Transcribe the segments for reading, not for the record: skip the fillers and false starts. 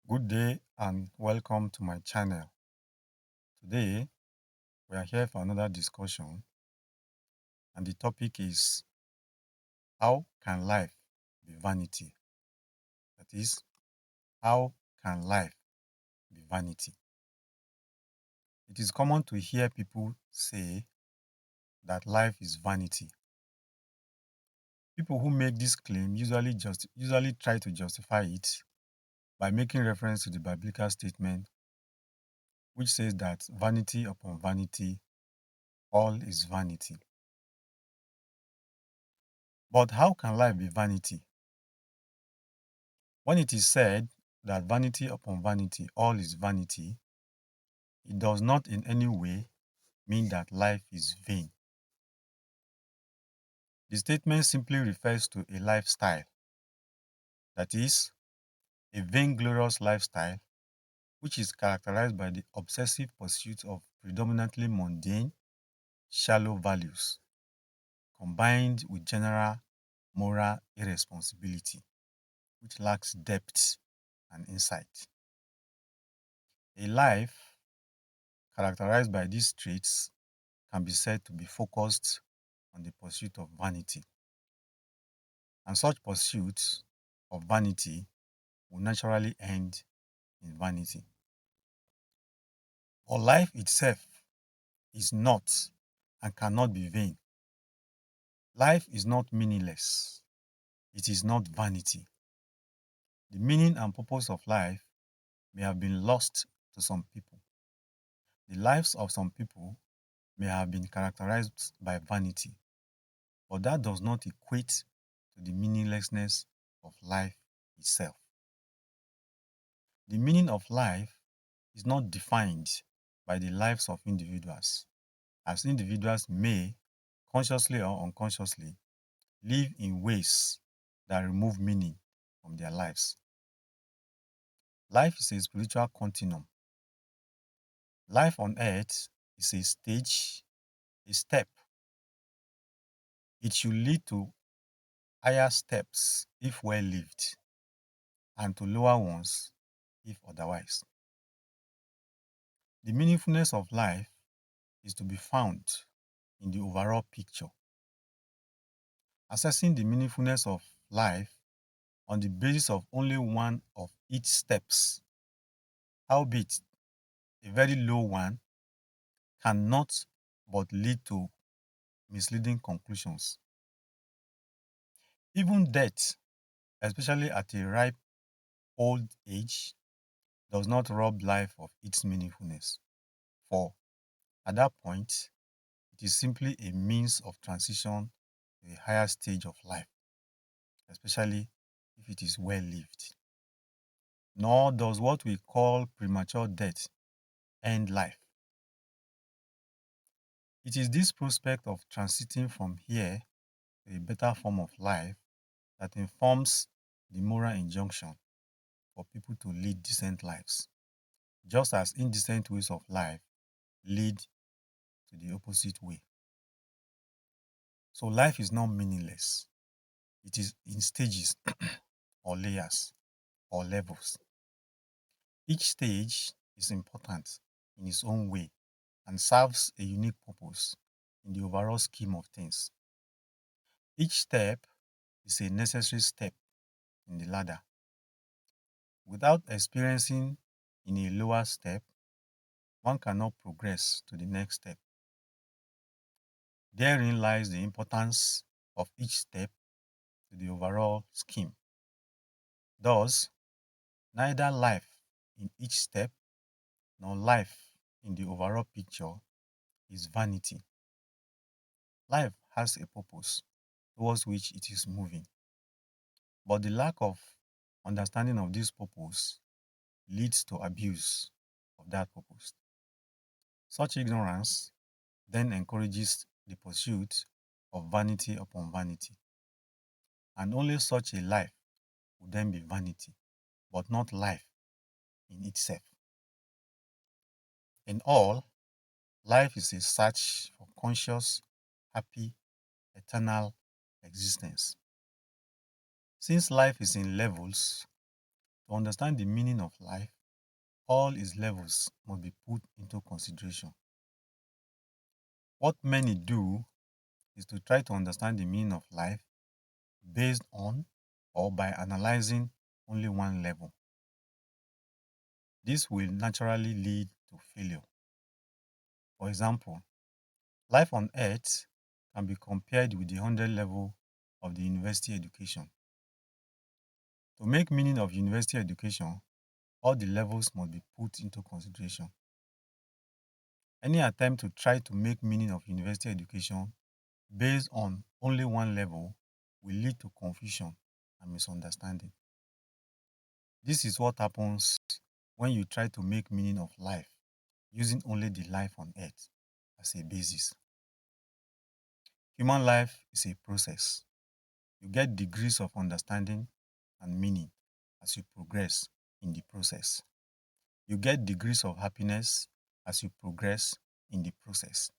Good day and welcome to my channel. Today, we are here for another discussion, and the topic is how can life be vanity? That is, how can life be vanity? It is common to hear people say that life is vanity. People who make this claim usually try to justify it by making reference to the biblical statement which says that vanity upon vanity, all is vanity. But how can life be vanity? When it is said that vanity upon vanity, all is vanity, it does not in any way mean that life is vain. The statement simply refers to a lifestyle, that is, a vainglorious lifestyle, which is characterized by the obsessive pursuit of predominantly mundane, shallow values, combined with general moral irresponsibility, which lacks depth and insight. A life characterized by these traits can be said to be focused on the pursuit of vanity. And such pursuits of vanity will naturally end in vanity. But life itself is not and cannot be vain. Life is not meaningless. It is not vanity. The meaning and purpose of life may have been lost to some people. The lives of some people may have been characterized by vanity, but that does not equate to the meaninglessness of life itself. The meaning of life is not defined by the lives of individuals, as individuals may, consciously or unconsciously, live in ways that remove meaning from their lives. Life is a spiritual continuum. Life on earth is a stage, a step. It should lead to higher steps if well lived, and to lower ones if otherwise. The meaningfulness of life is to be found in the overall picture. Assessing the meaningfulness of life on the basis of only one of its steps, albeit a very low one, cannot but lead to misleading conclusions. Even death, especially at a ripe old age, does not rob life of its meaningfulness. For at that point, it is simply a means of transition to a higher stage of life, especially if it is well lived. Nor does what we call premature death end life. It is this prospect of transiting from here to a better form of life that informs the moral injunction for people to lead decent lives, just as indecent ways of life lead to the opposite way. So life is not meaningless. It is in stages or layers or levels. Each stage is important in its own way and serves a unique purpose in the overall scheme of things. Each step is a necessary step in the ladder. Without experiencing in a lower step, one cannot progress to the next step. Therein lies the importance of each step to the overall scheme. Thus, neither life in each step nor life in the overall picture is vanity. Life has a purpose towards which it is moving, but the lack of understanding of this purpose leads to abuse of that purpose. Such ignorance then encourages the pursuit of vanity upon vanity, and only such a life would then be vanity, but not life in itself. In all, life is a search for conscious, happy, eternal existence. Since life is in levels, To understand the meaning of life, all its levels must be put into consideration. What many do is to try to understand the meaning of life based on or by analyzing only one level. This will naturally lead to failure. For example, life on earth can be compared with the 100 level of the university education. To make meaning of university education, all the levels must be put into consideration. Any attempt to try to make meaning of university education based on only one level will lead to confusion and misunderstanding. This is what happens when you try to make meaning of life using only the life on earth as a basis. Human life is a process. You get degrees of understanding and meaning as you progress in the process. You get degrees of happiness as you progress in the process.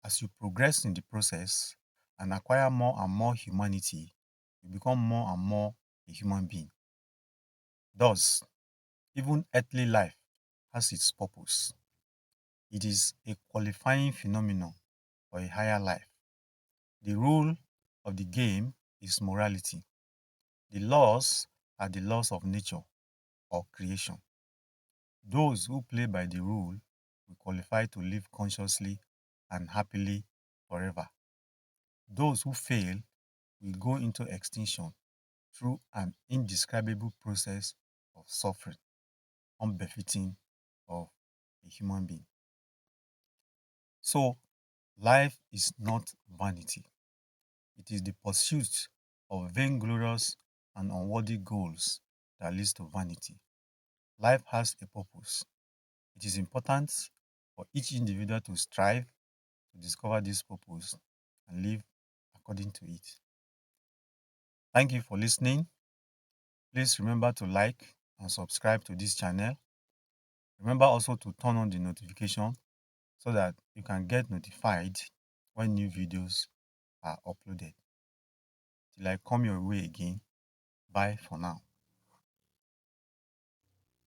As you progress in the process and acquire more and more humanity, you become more and more a human being. Thus, even earthly life has its purpose. It is a qualifying phenomenon for a higher life. The rule of the game is morality. The laws are the laws of nature or creation. Those who play by the rule will qualify to live consciously and happily forever. Those who fail will go into extinction through an indescribable process of suffering, unbefitting of a human being. So, life is not vanity. It is the pursuit of vainglorious and unworthy goals that leads to vanity. Life has a purpose. It is important for each individual to strive to discover this purpose and live according to it. Thank you for listening. Please remember to like and subscribe to this channel. Remember also to turn on the notification so that you can get notified when new videos are uploaded. Till I come your way again, bye for now.